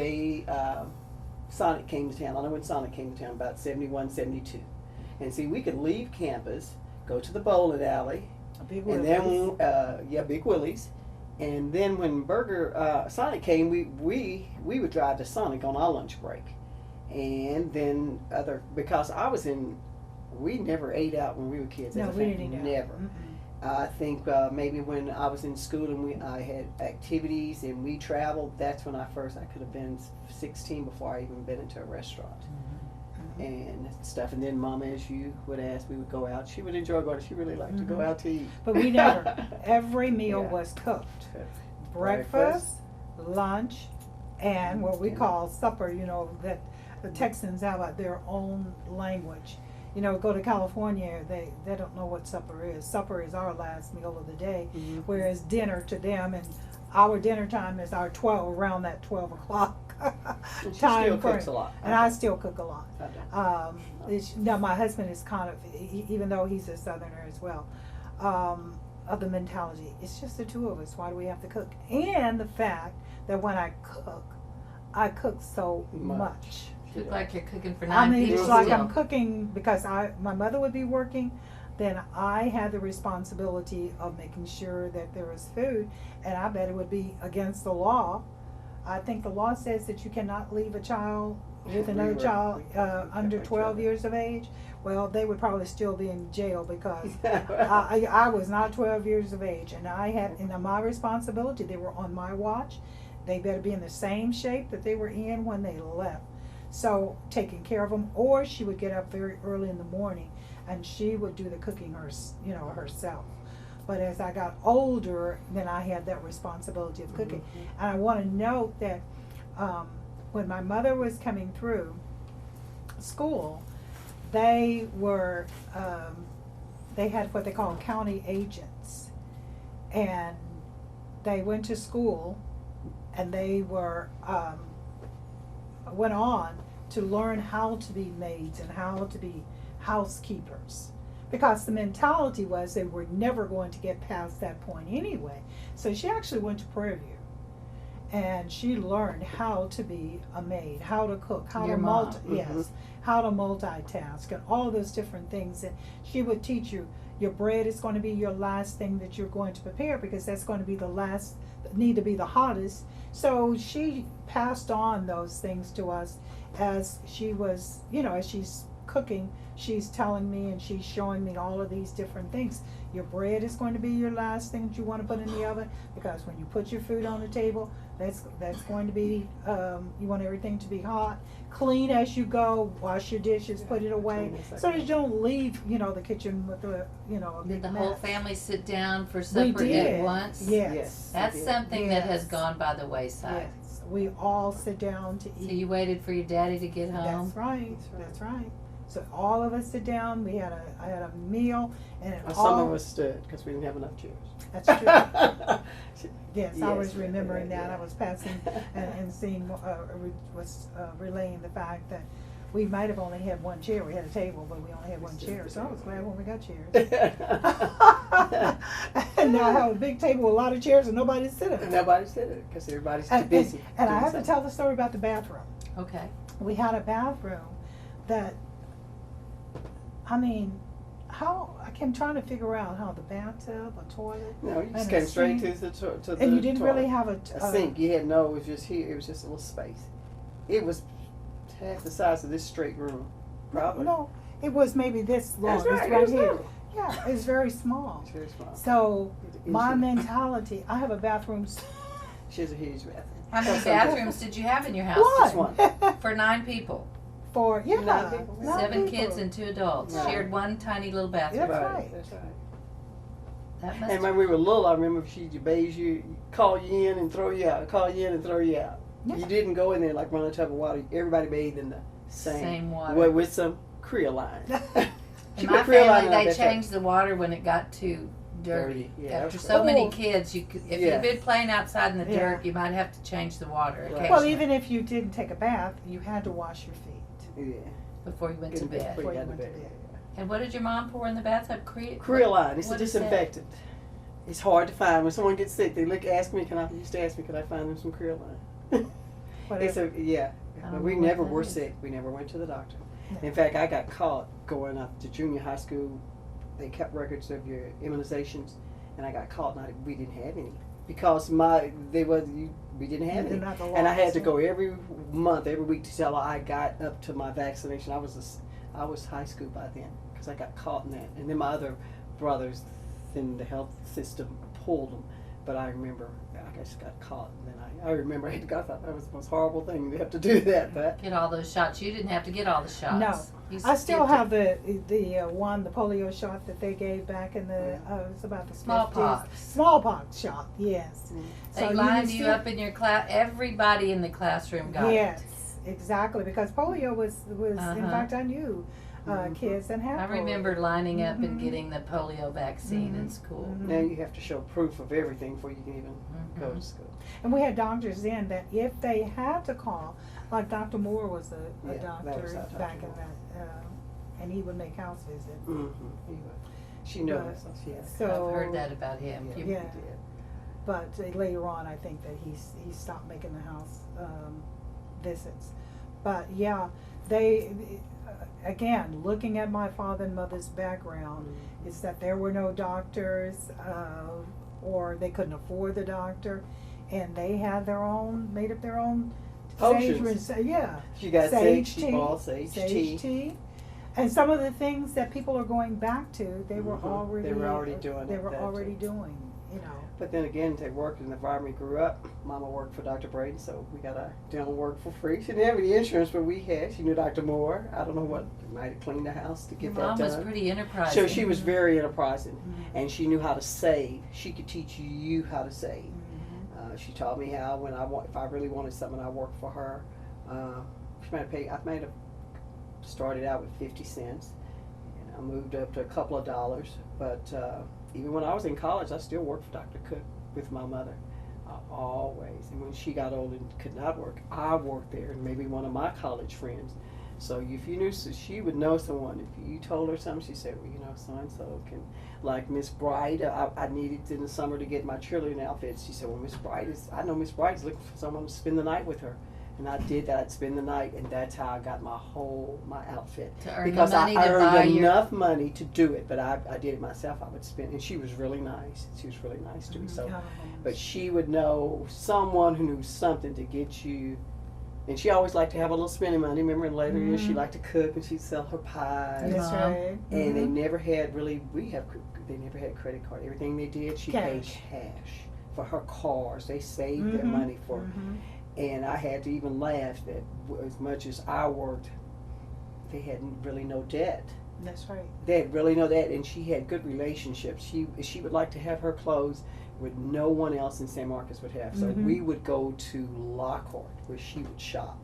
Sonic came to town. I know when Sonic came to town, about 71, 72. And see, we could leave campus, go to the bowling alley, Big and Willie's. then Big Willie's, and then when Sonic came, we would drive to Sonic on our lunch break, and then because we never ate out when we were kids. No, as a we family. didn't eat out. Never. I think maybe when I was in school and I had activities and we traveled. That's when I could have been 16 before I even been into a restaurant. And stuff, and then Mama, as you would ask, we would go out. She would enjoy going. She really liked to go out to eat. But we never. Every meal Yeah. was cooked. Breakfast. Lunch, and what we call supper. You know that the Texans have their own language. You know, go to California, they don't know what supper is. Supper is our last meal of the day, whereas dinner to them, and our dinner time is our around that 12 o'clock. And she time still frame. cooks a lot. And I still cook a lot. I don't. Now my husband is kind of, even though he's a Southerner as well, of the mentality, it's just the two of us. Why do we have to cook? And the fact that when I cook so much. Look like you're cooking for 9 I mean, people. it's like still. I'm cooking because my mother would be working. Then I had the responsibility of making sure that there was food, and I bet it would be against the law. I think the law says that you cannot leave a child with another child under 12 years of age. Well, they would probably still be in jail because I was not 12 years of age, and I had my responsibility. They were on my watch. They better be in the same shape that they were in when they left. So taking care of them, or she would get up very early in the morning, and she would do the cooking herself. But as I got older, then I had that responsibility of cooking. And I want to note that when my mother was coming through school, they were they had what they call county agents, and they went to school, and they were went on to learn how to be maids and how to be housekeepers, because the mentality was they were never going to get past that point anyway. So she actually went to Prairie View, and she learned how to be a maid, how to cook, how Your to mom. how to multitask, and all those different things. And she would teach you, your bread is going to be your last thing that you're going to prepare, because that's going to be the last, need to be the hottest. So she passed on those things to us as she was, as she's cooking, she's telling me and she's showing me all of these different things. Your bread is going to be your last thing that you want to put in the oven, because when you put your food on the table, that's going to be, you want everything to be hot. Clean as you go, wash your dishes, put it away, so that you don't leave, the kitchen with a big Did the mess. whole family sit down for We supper did. at once? Yes. That's something that has Yes. gad by the wayside. Yes. We all sit down to eat. So you waited for your daddy to get home? That's right. That's right. So all of us sit down. I had a meal, and Some of us stood because we didn't have enough chairs. That's true. Yes, I was Yes, remembering yeah. that. I was passing and seeing, relaying the fact that we might have only had one chair. We had a table, but we only had one chair. So I was glad when we got chairs. And now I have a big table with a lot of chairs and nobody's sitting. Nobody's sitting because everybody's too busy. And I doing have to something. tell the story about the bathroom. Okay. We had a bathroom that, I'm trying to figure out how the bathtub, a toilet. No, you just and came a straight sink. to the And you didn't toilet. really have a sink. You had it was just here. It was just a little space. It was half the size of this straight room. Probably. No, it was maybe this long. That's right. It's right It's here. little. Yeah, it's very small. It's very small. So my It's- mentality, I have a bathroom. She has a huge bathroom. How many So- bathrooms did you have in your house? Just one. For 9 people. For, yeah. 9 people. 7 people. kids and 2 adults. Right. Shared one tiny little bathroom. That's right. That's right. That must And when we were little, I remember she'd bathe you, call you in and throw you out, call you in and throw you out. Yeah. You didn't go in there like run a tub of water. Everybody bathed in the same water. with some creoline. In She my put creoline family, in our they bathtub. changed the water when it got too dirty. Yeah, After that's so right. many Oh. kids, you could, if Yeah. you've been playing outside in the Yeah. dirt, you might have to change the water Right. occasionally Well, even if you didn't take a bath, you had to wash your feet. Yeah. before you went to Getting bed. before you Before got you to went to bed. And what did your mom pour in the bathtub? Creoline. It's a what is that? disinfectant. It's hard to find. When someone gets sick, they ask me, used to ask me, can I find them some creoline? It's Whatever. yeah. I But don't we know what never that were is. sick. We never went to the doctor. No. In fact, I got caught going up to junior high school. They kept records of your immunizations, and I got caught, and we didn't have any because we didn't have any, and I had to go every month, every week till I got up to my vaccination. I was high school by then because I got caught in that, and then my other brothers in the health system pulled them. But I remember I just got caught, and then I remember I had to go. I thought that was the most horrible thing to have to do that. But Get all those shots. You didn't have to get all the shots. No. You I still skipped have it. the polio shot that they gave back in the, it was about the 50s. Smallpox. Smallpox shot, yes. They you lined would you still- up in your class. Everybody in the classroom got Yes, it. exactly, because polio was in Uh-huh. fact, I knew kids that had I polio. remember lining up and Mhm. getting the polio vaccine in Mhm. school. Mhm. now you have to show proof of everything before you can even go Mhm. to school. And we had doctors then that if they had to call, like Dr. Moore was a Yeah, that doctor was our Dr. back in Moore. that, and he would make house visits. She knows. But- Yeah. So, I've heard that about him. Yeah. You- we Yeah. did. but later on, I think that he stopped making the house visits. But yeah, they again looking at my father and mother's background, is that there were no doctors, or they couldn't afford the doctor, and they had made up their own Potions. yeah, She got Sage sage tea, ball, sage tea. and some of the things that people are going back to, they were Mhm. already They were already doing They it, were that already too. doing, you know. But then again, they worked in the environment we grew up. Mama worked for Dr. Braden, so we got our dental work for free. She didn't have any insurance, but we had. She knew Dr. Moore. I don't know what, might have cleaned the house to Your get mom that was done. pretty enterprising. So she was very enterprising, Mhm. and she knew how to save. She could teach you how to save. Mhm. She taught me how if I really wanted something, I worked for her. I started out with 50 cents, and I moved up to a couple of dollars. But even when I was in college, I still worked for Dr. Cook with my mother, always. And when she got old and could not work, I worked there, and maybe one of my college friends. So if you knew, so she would know someone. If you told her something, she said, well, you know, so-and-so can, like Miss Bright, I needed in the summer to get my cheerleading outfits. She said, well, I know Miss Bright is looking for someone to spend the night with her. And I did that. I'd spend the night, and that's how I got my outfit. To earn Because the money I to earned buy enough money to do it, but I did it myself. I would spend, and she was really nice. She was really nice to me. So, but she would know someone who knew something to get you. And she always liked to have a little spending money. Remember, in later years, she liked to cook, and she'd sell her pies. That's Mom. right. And they Mhm. never had they never had credit card. Everything they did, she paid cash for her cars. They saved their Mhm. money for. Mhm. And I had to even laugh that as much as I worked, they had really no debt. That's right. They had really no debt, and she had good relationships. She would like to have her clothes with no one else in San Marcos would have. So Mhm. we would go to Lockhart where she would shop.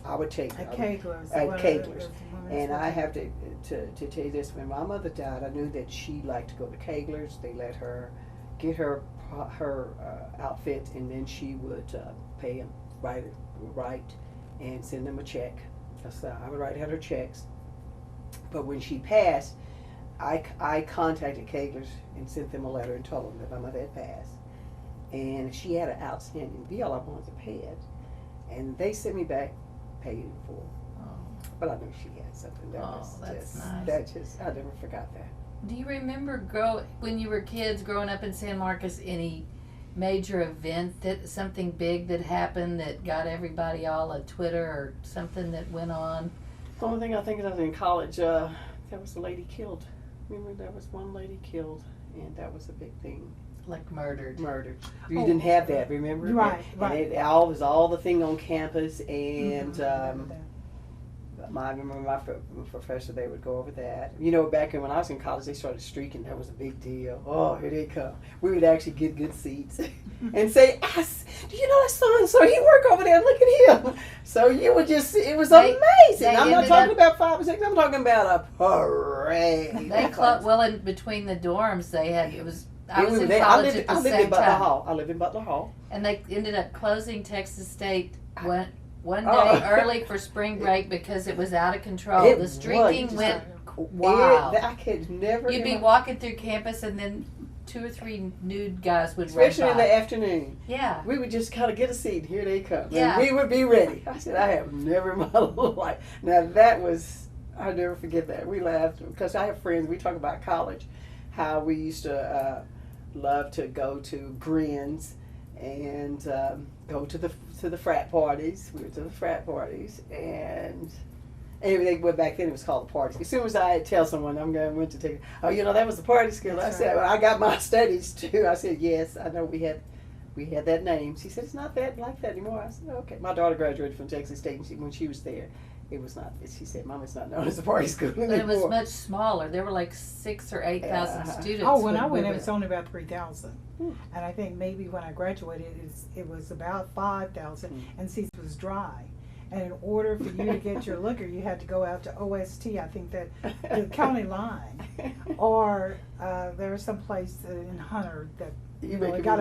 I would take her. At Kegler's. At one of Kegler's. the women's And I stores. have to tell you this, when my mother died, I knew that she liked to go to Kegler's. They let her get her outfit, and then she would pay them, write and send them a check. So I would write out her checks. But when she passed, I contacted Kegler's and sent them a letter and told them that my mother had passed. And she had an outstanding bill. I wanted to pay it. And they sent me back, paid in full. Oh. But I knew she had something. That's nice. I never forgot that. Do you remember when you were kids growing up in San Marcos, any major event, that something big that happened that got everybody all on Twitter, or something that went on? The only thing I think of in college, there was a lady killed. Remember, there was one lady killed, and that was a big thing. Like murdered. Murdered. You Oh, didn't have that, remember? Right, And right. it all was all the thing on campus, and I remember that. I remember my professor, they would go over that. You know, back when I was in college, they started streaking. That was a big deal. Oh, here they come. We would actually get good seats and say, do you know that so-and-so? He work over there. Look at him. So you would just, it was amazing. I'm not talking about 5 or 6. I'm talking about a parade. They well, in between the dorms, they had, I was in I college lived at the in same Butler time. Hall. I lived in Butler Hall. And they ended up closing Texas State one day Oh. early for spring break because it was out of control. It The was. streaking You went just- wild. I could never. You'd be imagine. walking through campus, and then 2 or 3 nude guys would Especially run in by. the afternoon. Yeah. We would just kind of get a seat, and here they come. Yeah. And we would be ready. I said, I have never in my life. Now that was, I'll never forget that. We laughed because I have friends, we talk about college, how we used to love to go to Grins and go to the frat parties. We went to the frat parties, and everything went back then. It was called the party. As soon as I tell someone I'm going went to take, oh, you know, that was the party school. That's I said, right. well, I got my studies too. I said, yes, I know we had that name. She said, it's not that like that anymore. I said, okay. My daughter graduated from Texas State, and when she was there, it was not. She said, Mom, it's not known as a party school anymore. But it was much smaller. There were like 6,000 or 8,000 students. Oh, when I we went, it was only about 3,000. Hmm. And I think maybe when I graduated, it was about 5,000. And Cecil was dry. And in order for you to get your liquor, you had to go out to OST, I think that the county line. Or there was some place in Hunter that it got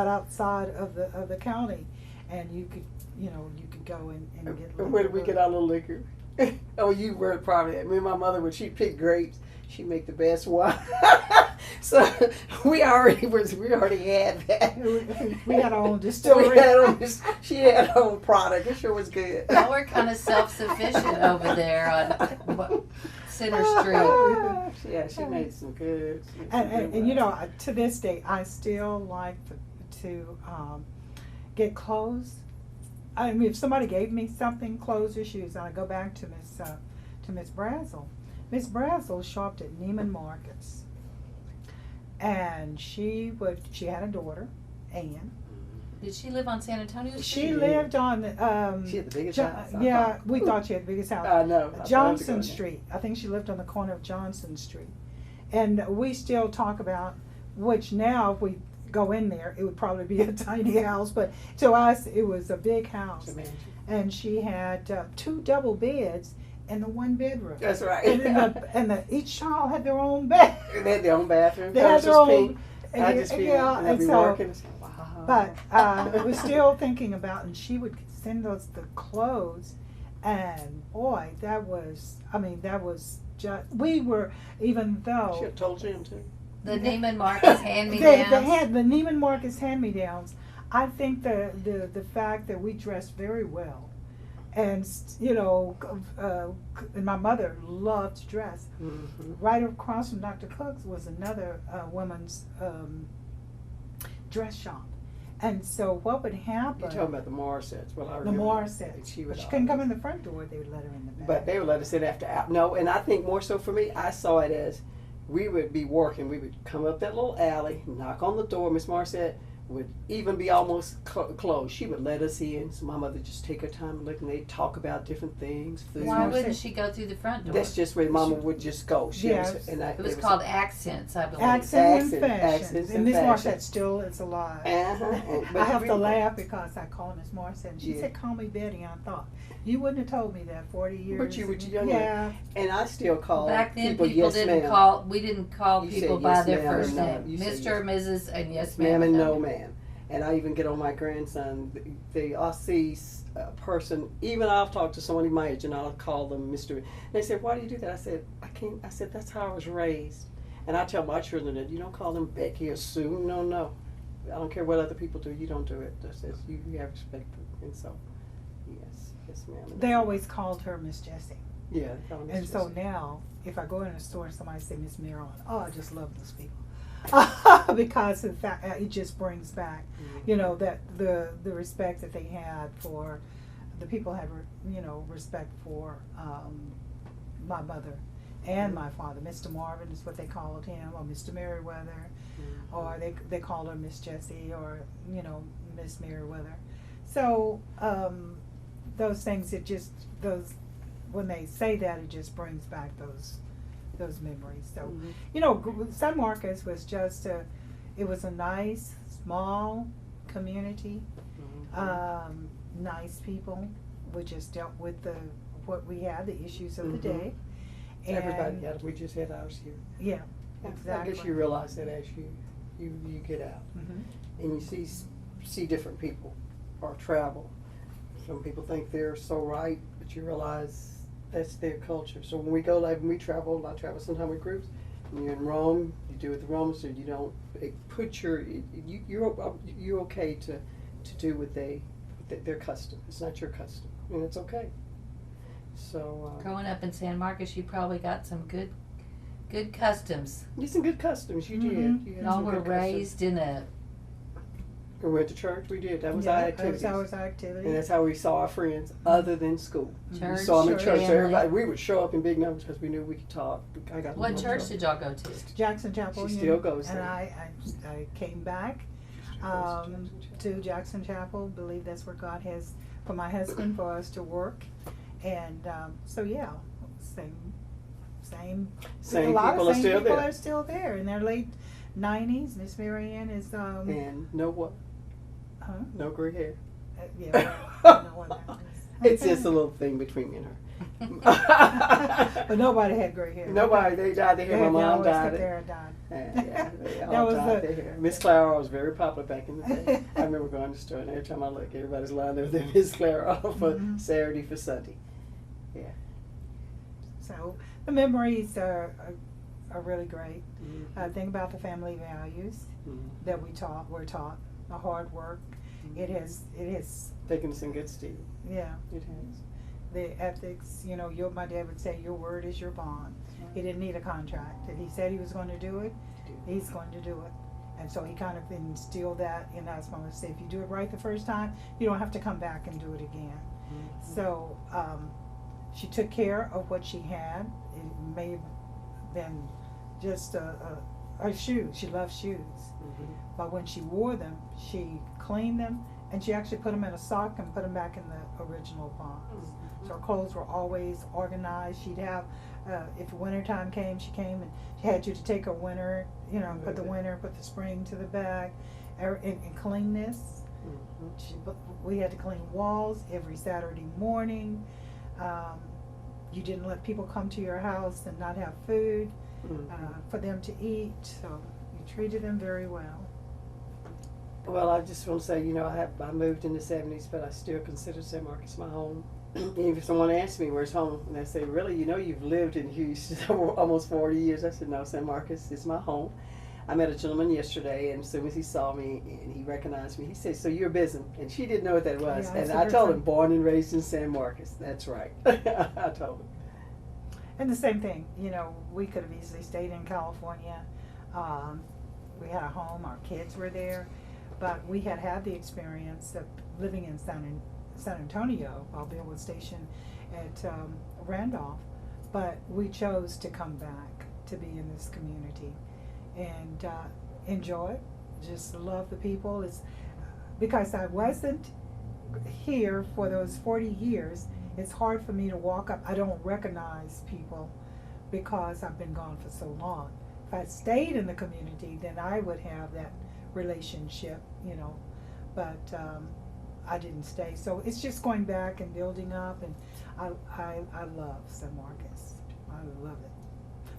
outside of the county, and you could go and get liquor. Where did we get our little liquor? Oh, you were probably. Me and my mother, when she picked grapes, she make the best wine. So we already had that. We had our own So distillery. she had her own product. It sure was good. Y'all were kind of self-sufficient over there on Center Street. Yeah, she made some good. And you know, to this day, I still like to get clothes. I mean, if somebody gave me something, clothes or shoes, and I go back to Miss Brazel. Miss Brazel shopped at Neiman Marcus, and she had a daughter, Ann. Did she live on San Antonio Street? She lived on she had the biggest house. yeah, we thought she had the biggest house. I know. Johnson Street. I think she lived on the corner of Johnson Street. And we still talk about, which now if we go in there, it would probably be a tiny house, but to us it was a big house. And she had 2 double beds in the 1 bedroom. That's right. And each child had their own bed. They had their own bathroom. They had their own. I just feel Yeah, and and so, so, wow. but we're still thinking about, and she would send us the clothes, and boy, that was just, we were, even though. She had told Jim too. The Neiman Marcus hand-me-downs. They had the Neiman Marcus hand-me-downs. I think the fact that we dressed very well, and and my mother loved to dress. Mm-hmm. Right across from Dr. Cook's was another woman's dress shop, and so what would happen? You're talking about the Morissettes. Well, I The remember. Morissettes. She But would she couldn't come in the front door. They would let her in the back. But they would let us sit after hours. No, and I think more so for me, I saw it as we would be working. We would come up that little alley, knock on the door. Miss Morissette would even be almost closed. She would let us in. So my mother just take her time and look, and they'd talk about different things. Food. Why wouldn't she go through the front door? That's just where Mama would just go. Yes. It was called Accents, I believe. Accents and Accents Fashions. and And Miss Fashions. Morissette still is alive. Uh-huh. I have to laugh because I call Miss Morissette, and she Yeah. said, "Call me Betty." And I thought, you wouldn't have told me that 40 years. But you were too young. Yeah. And I still call Back then, people people yes, didn't ma'am. call. We didn't call You people said by yes, their ma'am, or first no. name. You said Mr. yes. Mrs. and yes, ma'am. Ma'am and no ma'am. And I even get on my grandson. I'll see a person, even I'll talk to someone my age, and I'll call them Mr. They said, "Why do you do that?" I said, "I can't." I said, "That's how I was raised." And I tell my children that you don't call them Becky or Sue. No. I don't care what other people do. You don't do it. That says you have respect for. And so, yes, ma'am. They always called her Miss Jessie. Yeah. They call me Miss And so Jessie. now, if I go in a store and somebody say Miss Marilyn, oh, I just love those people. because of the fact it just brings back, you know, that the respect that they had for the people had, you know, respect for my mother and my father. Mr. Marvin is what they called him, or Mr. Merriweather, or they called her Miss Jessie, or, you know, Miss Merriweather. So those things, when they say that, it just brings back those memories. So, you know, San Marcos was just it was a nice, small community, nice people. We just dealt with what we had, the issues of the day. And everybody had it. We just had ours here. Yeah, exactly. I guess you realize that as you get out and you see different people or travel. Some people think they're so right, but you realize that's their culture. So when we go, like when we travel, I travel sometimes with groups. When you're in Rome, you do what the Romans do. You don't put you're okay to do what their custom. It's not your custom, and it's okay. So growing up in San Marcos, you probably got some good customs. You some good customs. You did. You had Y'all some were good raised in a. We went to church. We did. That was our activities. That was our activity. And that's how we saw our friends, other than school. Church, we saw them in church. So family. everybody, we would show up in big numbers because we knew we could talk. What church did y'all go to? Jackson Chapel. She still goes and there. I came back to Jackson Chapel. Believe that's where God has for my husband for us to work, and so yeah, same. Same a lot people of are same still people there. are still there in their late 90s. Miss Marianne is And no what? huh? No gray hair. Yeah, well, I don't know what that is. It's just a little thing between me and her. But nobody had gray hair. Nobody, they dyed their hair. My mom dyed it. Their Yeah, they That all was dyed the- their hair. Miss Clara was very popular back in the day. I remember going to the store and every time I look, everybody's lined up with their Miss Clara for Saturday for Sunday. Yeah. So the memories are really great. Think about the family values that we're taught. The hard work. It has. Taking us in good stead. Yeah. It has. The ethics. You know, my dad would say, "Your word is your bond." He didn't need a contract. If he said he was going to do it, he's going to do it. And so he kind of instilled that in us. Mama said, if you do it right the first time, you don't have to come back and do it again. So she took care of what she had. It may have been just her shoes. She loved shoes. But when she wore them, she cleaned them, and she actually put them in a sock and put them back in the original box. So her clothes were always organized. She'd have, if wintertime came, she came and she had you to take her winter, you know, put the winter, put the spring to the back, and cleanness. We had to clean walls every Saturday morning. You didn't let people come to your house and not have food for them to eat. So you treated them very well. Well, I just want to say, you know, I moved in the 70s, but I still consider San Marcos my home. If someone asks me where's home, and they say, really, you know, you've lived in Houston almost 40 years. I said, no, San Marcos is my home. I met a gentleman yesterday, and as soon as he saw me and he recognized me, he said, so you're Bism. And she didn't know what that was. Yeah, and I told him, born and raised in San Marcos. That's right. I told him. And the same thing, you know, we could have easily stayed in California. We had a home, our kids were there, but we had the experience of living in San Antonio while Bill was stationed at Randolph, but we chose to come back to be in this community and enjoy it, just love the people. It's because I wasn't here for those 40 years. It's hard for me to walk up. I don't recognize people because I've been gone for so long. If I stayed in the community, then I would have that relationship, you know, but I didn't stay. So it's just going back and building up, and I love San Marcos. I love it.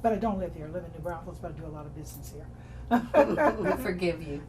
But I don't live here. I live in New Braunfels, but I do a lot of business here. We forgive you.